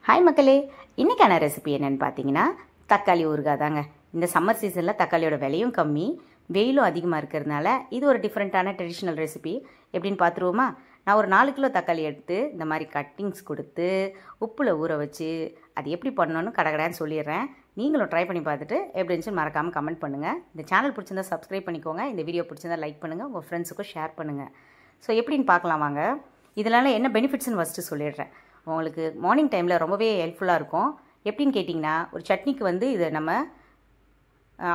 Hi மக்களே, இன்றைக்கான recipe என்னென்னு பார்த்தீங்கன்னா தக்காளி ஊறுகாய் தாங்க. இந்த சம்மர் சீசனில் தக்காளியோட விலையும் கம்மி, வெயிலும் அதிகமாக இருக்கிறதுனால இது ஒரு டிஃப்ரெண்ட்டான ட்ரெடிஷ்னல் ரெசிபி. எப்படின்னு பார்த்துருவோமா? நான் ஒரு 4 கிலோ தக்காளி எடுத்து இந்த மாதிரி கட்டிங்ஸ் கொடுத்து உப்பில் ஊற வச்சு அது எப்படி பண்ணணும்னு கடகடான்னு சொல்லிடுறேன். நீங்களும் ட்ரை பண்ணி பார்த்துட்டு எப்படி இருந்துச்சுன்னு மறக்காமல் கமெண்ட் பண்ணுங்கள். இந்த சேனல் பிடிச்சிருந்தா சப்ஸ்கிரைப் பண்ணிக்கோங்க. இந்த வீடியோ பிடிச்சிருந்தா லைக் பண்ணுங்கள், உங்கள் ஃப்ரெண்ட்ஸுக்கும் ஷேர் பண்ணுங்கள். ஸோ எப்படின்னு பார்க்கலாம் வாங்க. இதனால் என்ன பெனிஃபிட்ஸ்னு ஃபஸ்ட்டு சொல்லிடுறேன். உங்களுக்கு மார்னிங் டைமில் ரொம்பவே ஹெல்ப்ஃபுல்லாக இருக்கும். எப்படின்னு கேட்டிங்கன்னா, ஒரு சட்னிக்கு வந்து இதை நம்ம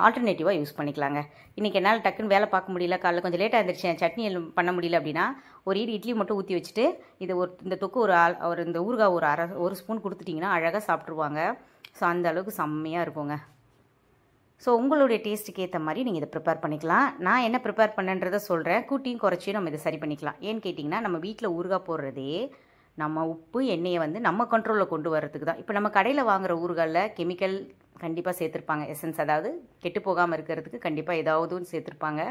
ஆல்டர்னேட்டிவாக யூஸ் பண்ணிக்கலாங்க. இன்றைக்கி என்னால் டக்குன்னு வேலை பார்க்க முடியல, காலைல கொஞ்சம் லேட்டாக இருந்துச்சு, சட்னி பண்ண முடியல அப்படின்னா ஒரு இட்லி மட்டும் ஊற்றி வச்சுட்டு இது இந்த தொக்கு ஒரு இந்த ஊறுகாய் ஒரு ஸ்பூன் கொடுத்துட்டிங்கன்னா அழகாக சாப்பிட்ருவாங்க. ஸோ அந்த அளவுக்கு செம்மையாக இருக்குங்க. ஸோ உங்களுடைய டேஸ்ட்டுக்கு ஏற்ற மாதிரி நீங்கள் இதை ப்ரிப்பேர் பண்ணிக்கலாம். நான் என்ன ப்ரிப்பேர் பண்ணன்றதை சொல்கிறேன். கூட்டியும் குறைச்சியும் நம்ம இதை சரி பண்ணிக்கலாம். ஏன்னு கேட்டிங்கன்னா, நம்ம வீட்டில் ஊறுகாய் போடுறதே நம்ம உப்பு எண்ணெயை வந்து நம்ம கண்ட்ரோலில் கொண்டு வரதுக்கு தான். இப்போ நம்ம கடையில் வாங்குகிற ஊறுகாயில் கெமிக்கல் கண்டிப்பாக சேர்த்துருப்பாங்க. எசன்ஸ், அதாவது கெட்டு போகாமல் இருக்கிறதுக்கு கண்டிப்பாக ஏதாவது சேர்த்துருப்பாங்க.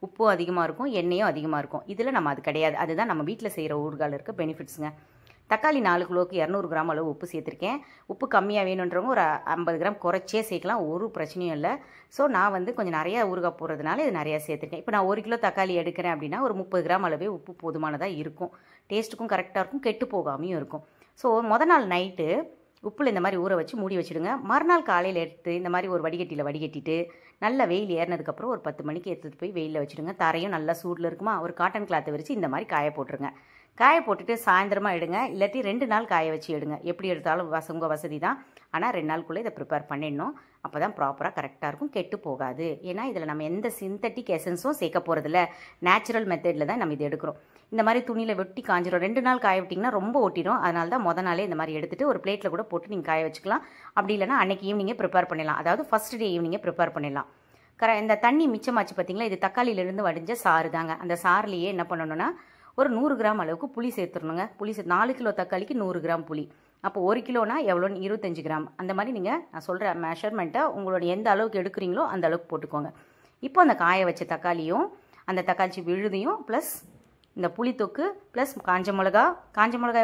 உப்பும் அதிகமாக இருக்கும், எண்ணெயும் அதிகமாக இருக்கும். இதில் நம்ம அது கிடையாது. அதுதான் நம்ம வீட்டில் செய்கிற ஊறுகாயில் இருக்க பெனிஃபிட்ஸுங்க. தக்காளி 4 கிலோவுக்கு 200 கிராம் அளவு உப்பு சேர்த்துருக்கேன். உப்பு கம்மியாக வேணுன்றவங்க ஒரு 50 கிராம் குறைச்சே சேர்க்கலாம், ஒரு பிரச்சனையும் இல்லை. ஸோ நான் வந்து கொஞ்சம் நிறையா ஊறுகாய் போடுறதுனால இது நிறையா சேர்த்துருக்கேன். இப்போ நான் 1 கிலோ தக்காளி எடுக்கிறேன் அப்படின்னா ஒரு 30 கிராம் அளவே உப்பு போதுமானதாக இருக்கும். டேஸ்ட்டுக்கும் கரெக்டாக இருக்கும், கெட்டு போகாமையும் இருக்கும். ஸோ மொதல் நாள் நைட்டு உப்பில் இந்த மாதிரி ஊற வச்சு மூடி வச்சுடுங்க. மறுநாள் காலையில் எடுத்து இந்த மாதிரி ஒரு வடிகட்டியில் வடிகட்டிட்டு நல்லா வெயில் ஏறினதுக்கப்புறம் ஒரு 10 மணிக்கு எடுத்துகிட்டு போய் வெயிலில் வச்சுடுங்க. தரையும் நல்லா சூடில் இருக்குமா, ஒரு காட்டன் கிளாத்தை விரித்து இந்த மாதிரி காய போட்டுருங்க. காய போட்டுட்டு சாயந்தரமாக எடுங்க, இல்லாட்டி 2 நாள் காய வச்சு எடுங்க. எப்படி எடுத்தாலும் உங்கள் வசதி தான். ஆனால் 2 நாளுக்குள்ளே இதை ப்ரிப்பேர் பண்ணிடணும். அப்போ தான் ப்ராப்பராக கரெக்டாக இருக்கும், கெட்டு போகாது. ஏன்னா இதில் நம்ம எந்த சிந்தட்டிக் எசன்ஸும் சேர்க்க போகிறதில்ல, நேச்சுரல் மெத்தடில் தான் நம்ம இது எடுக்கிறோம். இந்த மாதிரி துணியில் வெட்டி காஞ்சிடும். 2 நாள் காய விட்டிங்கன்னா ரொம்ப ஒட்டிடும். அதனால தான் மொதல் நாளே இந்த மாதிரி எடுத்துகிட்டு ஒரு பிளேட்டில் கூட போட்டு நீங்கள் காய வச்சுக்கலாம். அப்படி இல்லைனா அன்றைக்கி ஈவினிங்கே ப்ரிப்பேர் பண்ணிடலாம். அதாவது ஃபஸ்ட் டே ஈவினிங்கே ப்ரிப்பேர் பண்ணிடலாம். இந்த தண்ணி மிச்சமாச்சு பார்த்தீங்களா, இது தக்காளியிலேருந்து வடிஞ்ச சாறு தாங்க. அந்த சாறுலேயே என்ன பண்ணணும்னா ஒரு 100 கிராம் அளவுக்கு புளி சேர்த்துடணுங்க. 4 கிலோ தக்காளிக்கு 100 கிராம் புளி. அப்போ 1 கிலோனா எவ்வளோன்னு 25 கிராம். அந்த மாதிரி நீங்கள் நான் சொல்கிற மெஷர்மெண்ட்டை உங்களோட எந்த அளவுக்கு எடுக்கிறீங்களோ அந்த அளவுக்கு போட்டுக்கோங்க. இப்போ அந்த காய வச்ச தக்காளியும் அந்த தக்காளி விழுதையும் ப்ளஸ் இந்த புளித்தொக்கு ப்ளஸ் காஞ்ச மிளகா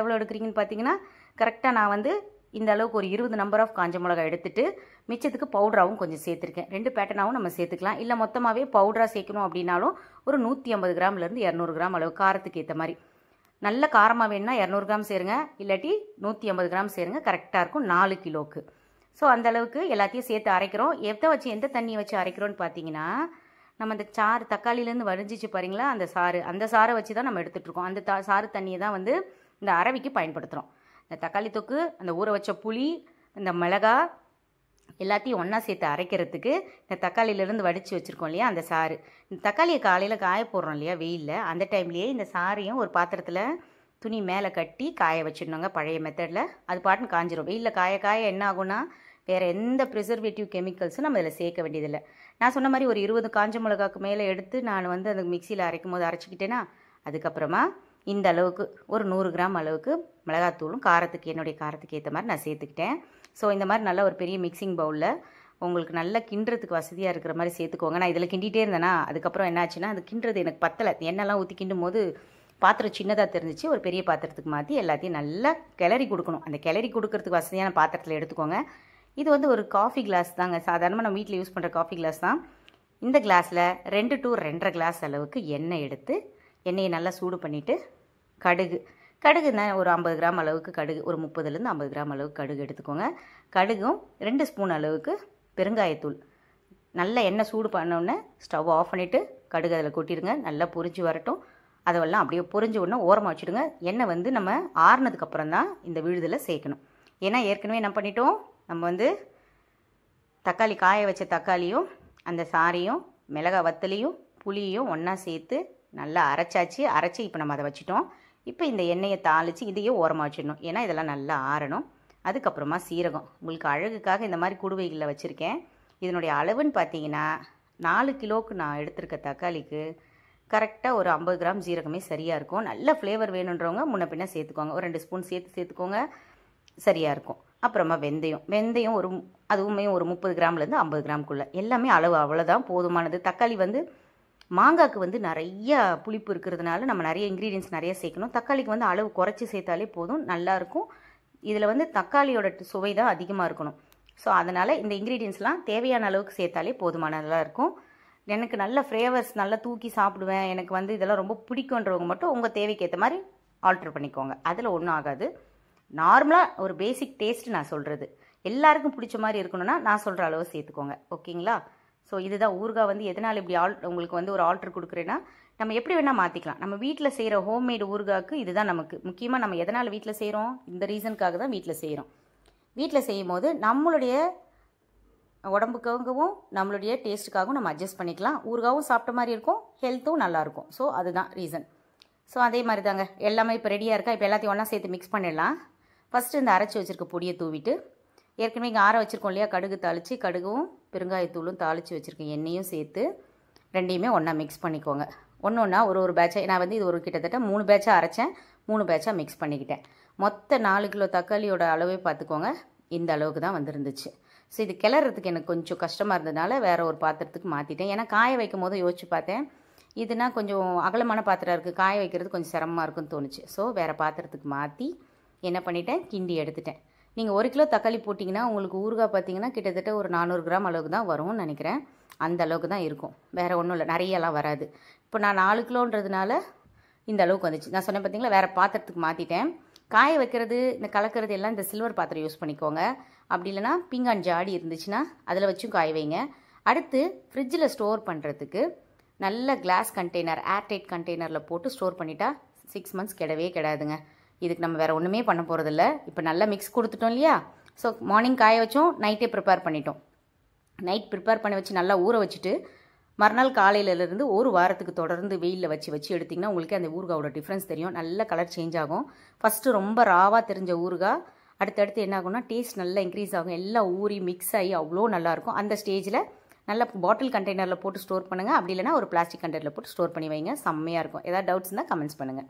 எவ்வளோ எடுக்கிறீங்கன்னு பார்த்தீங்கன்னா, கரெக்டாக நான் வந்து இந்த அளவுக்கு ஒரு 20 நம்பர் ஆஃப் காஞ்ச மிளகா எடுத்துகிட்டு மிச்சத்துக்கு பவுடராகவும் கொஞ்சம் சேர்த்துருக்கேன். 2 பேட்டர்னாகவும் நம்ம சேர்த்துக்கலாம். இல்லை மொத்தமாகவே பவுடராக சேர்க்கணும் அப்படின்னாலும் ஒரு 150 கிராம்லேருந்து 200 கிராம் அளவு காரத்துக்கு ஏற்ற மாதிரி. நல்ல காரமாக வேணும்னா 200 கிராம் சேருங்க, இல்லாட்டி 150 கிராம் சேருங்க. கரெக்டாக இருக்கும் 4 கிலோவுக்கு. ஸோ அந்தளவுக்கு எல்லாத்தையும் சேர்த்து அரைக்கிறோம். எந்த தண்ணியை வச்சு அரைக்கிறோன்னு பார்த்தீங்கன்னா, நம்ம அந்த சாறு தக்காளியிலேருந்து வடிஞ்சிச்சு பாருங்களா, அந்த சாறை வச்சு தான் நம்ம எடுத்துகிட்ருக்கோம். அந்த சாறு தண்ணியை தான் வந்து இந்த அரவிக்கு பயன்படுத்துகிறோம். இந்த தக்காளி தொக்கு, அந்த ஊற வச்ச புளி, இந்த மிளகா எல்லாத்தையும் ஒன்றா சேர்த்து அரைக்கிறதுக்கு இந்த தக்காளியிலேருந்து வடித்து வச்சுருக்கோம் இல்லையா அந்த சாறு. இந்த தக்காளியை காலையில் காய போடுறோம் இல்லையா வெயிலில், அந்த டைம்லேயே இந்த சாறையும் ஒரு பாத்திரத்தில் துணி மேலே கட்டி காய வச்சிடணுங்க. பழைய மெத்தடில் அது பாட்டுன்னு காஞ்சிரும். வெயிலில் காய என்ன ஆகும்னா வேறு எந்த ப்ரிசர்வேட்டிவ் கெமிக்கல்ஸும் நம்ம இதில் சேர்க்க வேண்டியதில்லை. நான் சொன்ன மாதிரி ஒரு 20 காஞ்ச மிளகாக்கு மேலே எடுத்து நான் வந்து அந்த மிக்சியில் அரைக்கும் போது அரைச்சிக்கிட்டேன்னா, அதுக்கப்புறமா இந்த அளவுக்கு ஒரு 100 கிராம் அளவுக்கு மிளகாத்தூளும் என்னுடைய காரத்துக்கு ஏற்ற மாதிரி நான் சேர்த்துக்கிட்டேன். ஸோ இந்த மாதிரி நல்ல ஒரு பெரிய மிக்சிங் பவுலில் உங்களுக்கு நல்லா கிண்டுறதுக்கு வசதியாக இருக்கிற மாதிரி சேர்த்துக்கோங்க. நான் இதில் கிண்டிகிட்டே இருந்தேன்னா அதுக்கப்புறம் என்னாச்சுன்னா, அது கிண்டுறது எனக்கு பத்தலை. எண்ணெய்லாம் ஊற்றி கிண்டும் போது பாத்திரம் சின்னதாக தெரிஞ்சிச்சு. ஒரு பெரிய பாத்திரத்துக்கு மாற்றி எல்லாத்தையும் நல்லா கிளறி கொடுக்கணும். அந்த கிளறி கொடுக்கறதுக்கு வசதியான பாத்திரத்தில் எடுத்துக்கோங்க. இது வந்து ஒரு காஃபி கிளாஸ் தாங்க, சாதாரணமாக நம்ம வீட்டில் யூஸ் பண்ணுற காஃபி கிளாஸ் தான். இந்த கிளாஸில் 2 to 2.5 கிளாஸ் அளவுக்கு எண்ணெய் எடுத்து எண்ணெயை நல்லா சூடு பண்ணிவிட்டு கடுகுன்னா ஒரு 50 கிராம் அளவுக்கு கடுகு, ஒரு 30லேருந்து 50 கிராம் அளவுக்கு கடுகு எடுத்துக்கோங்க. கடுகும் 2 ஸ்பூன் அளவுக்கு பெருங்காயத்தூள். நல்லா எண்ணெய் சூடு பண்ணோடனே ஸ்டவ் ஆஃப் பண்ணிவிட்டு கடுகு அதில் கொட்டிடுங்க. நல்லா பொரிஞ்சு வரட்டும். அதெல்லாம் அப்படியே பொரிஞ்ச உடனே ஓரமாக வச்சுடுங்க. எண்ணெய் வந்து நம்ம ஆறுனதுக்கப்புறம் தான் இந்த விழுதில் சேர்க்கணும். ஏன்னா ஏற்கனவே என்ன பண்ணிட்டோம், நம்ம வந்து தக்காளி காய வச்ச தக்காளியும் அந்த சாறையும் மிளகாய் வத்தலையும் புளியையும் ஒன்றா சேர்த்து நல்லா அரைச்சி இப்போ நம்ம அதை வச்சுட்டோம். இப்போ இந்த எண்ணெயை தாளித்து இதையும் ஓரமாக வச்சிடணும். ஏன்னா இதெல்லாம் நல்லா ஆறணும். அதுக்கப்புறமா சீரகம், உங்களுக்கு அழகுக்காக இந்த மாதிரி குடுவைகளில் வச்சுருக்கேன். இதனுடைய அளவுன்னு பார்த்தீங்கன்னா 4 கிலோவுக்கு நான் எடுத்திருக்க தக்காளிக்கு கரெக்டாக ஒரு 50 கிராம் சீரகமே சரியாக இருக்கும். நல்ல ஃப்ளேவர் வேணுன்றவங்க முன்ன பின்ன சேர்த்துக்கோங்க. ஒரு 2 ஸ்பூன் சேர்த்துக்கோங்க, சரியாக இருக்கும். அப்புறமா வெந்தயம் அதுவுமே ஒரு 30 கிராம்லேருந்து 50 கிராம்குள்ளே. எல்லாமே அளவு அவ்வளோதான், போதுமானது. தக்காளி வந்து மாங்காய்க்கு வந்து நிறைய புளிப்பு இருக்கிறதுனால நம்ம நிறைய இன்க்ரீடியன்ஸ் நிறைய சேர்க்கணும். தக்காளிக்கு வந்து அளவு குறைச்சி சேர்த்தாலே போதும், நல்லாயிருக்கும். இதில் வந்து தக்காளியோட சுவை தான் அதிகமாக இருக்கணும். ஸோ அதனால் இந்த இன்க்ரீடியன்ஸ்லாம் தேவையான அளவுக்கு சேர்த்தாலே போதுமானதாக இருக்கும். எனக்கு நல்ல ஃப்ளேவர்ஸ் நல்லா தூக்கி சாப்பிடுவேன், எனக்கு வந்து இதெல்லாம் ரொம்ப பிடிக்குன்றவங்க மட்டும் உங்கள் தேவைக்கு ஏற்ற மாதிரி ஆல்ட்ரு பண்ணிக்கோங்க. அதில் ஒன்றும் ஆகாது. நார்மலாக ஒரு பேசிக் டேஸ்ட் நான் சொல்கிறது, எல்லாருக்கும் பிடிச்ச மாதிரி இருக்கணும்னா நான் சொல்கிற அளவு சேர்த்துக்கோங்க. ஓகேங்களா? ஸோ இதுதான் ஊறுகாய் வந்து எதனால் இப்படி உங்களுக்கு வந்து ஒரு ஆல்ட்ரு கொடுக்குறேன்னா, நம்ம எப்படி வேணால் மாற்றிக்கலாம். நம்ம வீட்டில் செய்கிற ஹோம்மேடு ஊறுகாய்க்கு இதுதான் நமக்கு முக்கியமாக. நம்ம எதனால் வீட்டில் செய்கிறோம், இந்த ரீசனுக்காக தான் வீட்டில் செய்கிறோம். வீட்டில் செய்யும் போது நம்மளுடைய உடம்புக்காகவும் நம்மளுடைய டேஸ்ட்டுக்காகவும் நம்ம அட்ஜஸ்ட் பண்ணிக்கலாம். ஊறுகாவும் சாப்பிட்ட மாதிரி இருக்கும், ஹெல்த்தும் நல்லாயிருக்கும். ஸோ அதுதான் ரீசன். ஸோ அதே மாதிரி தாங்க எல்லாமே இப்போ ரெடியாக இருக்கா. இப்போ எல்லாத்தையும் ஒன்றா சேர்த்து மிக்ஸ் பண்ணிடலாம். ஃபஸ்ட்டு இந்த அரைச்சி வச்சுருக்க பொடியை தூவிட்டு, ஏற்கனவே இங்கே ஆற வச்சுருக்கோம் இல்லையா, கடுகு தாளித்து, கடுகும் பெருங்காயத்தூளும் தாளித்து வச்சுருக்கேன், எண்ணெயும் சேர்த்து ரெண்டையுமே ஒன்றா மிக்ஸ் பண்ணிக்கோங்க. ஒன்று ஒன்றா ஒரு பேட்சாக நான் வந்து இது ஒரு கிட்டத்தட்ட 3 பேட்சாக அரைச்சேன், 3 பேட்சாக மிக்ஸ் பண்ணிக்கிட்டேன். மொத்த 4 கிலோ தக்காளியோட அளவே பார்த்துக்கோங்க, இந்த அளவுக்கு தான் வந்துருந்துச்சு. ஸோ இது கிளறதுக்கு எனக்கு கொஞ்சம் கஷ்டமாக இருந்ததுனால வேறு ஒரு பாத்திரத்துக்கு மாற்றிட்டேன். ஏன்னா காய வைக்கும் போது யோசிச்சு பார்த்தேன், இதுனா கொஞ்சம் அகலமான பாத்திரம் இருக்குது, காய வைக்கிறது கொஞ்சம் சிரமமாக இருக்குன்னு தோணுச்சு. ஸோ வேறு பாத்திரத்துக்கு மாற்றி என்ன பண்ணிட்டேன், கிண்டி எடுத்துட்டேன். நீங்கள் 1 கிலோ தக்காளி போட்டிங்கன்னா உங்களுக்கு ஊறுகாய் பார்த்தீங்கன்னா கிட்டத்தட்ட ஒரு 400 கிராம் அளவுக்கு தான் வரும்னு நினைக்கிறேன். அந்த அளவுக்கு தான் இருக்கும், வேறு ஒன்றும் இல்லை, நிறையெல்லாம் வராது. இப்போ நான் 4 கிலோன்றதுனால இந்த அளவுக்கு வந்துச்சு. நான் சொன்னேன் பார்த்தீங்களா, வேறு பாத்திரத்துக்கு மாற்றிட்டேன். காய வைக்கிறது, இந்த கலக்கிறது எல்லாம் இந்த சில்வர் பாத்திரம் யூஸ் பண்ணிக்கோங்க. அப்படி இல்லைனா பீங்கான் ஜாடி இருந்துச்சுன்னா அதில் வச்சும் காய வைங்க. அடுத்து ஃப்ரிட்ஜில் ஸ்டோர் பண்ணுறதுக்கு நல்ல கிளாஸ் கண்டெய்னர், ஏர்டைட் கண்டெய்னரில் போட்டு ஸ்டோர் பண்ணிட்டா 6 மந்த்ஸ் கெடவே கெடாதுங்க. இதுக்கு நம்ம வேறு ஒன்றுமே பண்ண போகிறதில்ல. இப்போ நல்லா மிக்ஸ் கொடுத்துட்டோம் இல்லையா. ஸோ மார்னிங் காய வச்சோம், நைட்டே ப்ரிப்பேர் பண்ணிட்டோம். நைட் ப்ரிப்பேர் பண்ணி வச்சு நல்லா ஊற வச்சுட்டு மறுநாள் காலையிலேருந்து ஒரு வாரத்துக்கு தொடர்ந்து வெயிலில் வச்சு எடுத்திங்கன்னா உங்களுக்கு அந்த ஊறுகாவோட டிஃப்ரென்ஸ் தெரியும். நல்ல கலர் சேஞ்ச் ஆகும். ஃபஸ்ட்டு ரொம்ப ராவாக தெரிஞ்ச ஊறுகாய் அடுத்தடுத்து என்ன ஆகும்னா டேஸ்ட் நல்லா இன்க்ரீஸ் ஆகும். எல்லாம் ஊறி மிக்ஸ் ஆகி அவ்வளோ நல்லாயிருக்கும். அந்த ஸ்டேஜில் நல்ல பாட்டில் கண்டெய்னரில் போட்டு ஸ்டோர் பண்ணுங்கள். அப்படி இல்லைனா ஒரு பிளாஸ்டிக் கண்டெய்னரில் போட்டு ஸ்டோர் பண்ணி வைங்க, செம்மையாக இருக்கும். ஏதாவது டவுட்ஸ் இருந்தால் கமெண்ட்ஸ் பண்ணுங்கள்.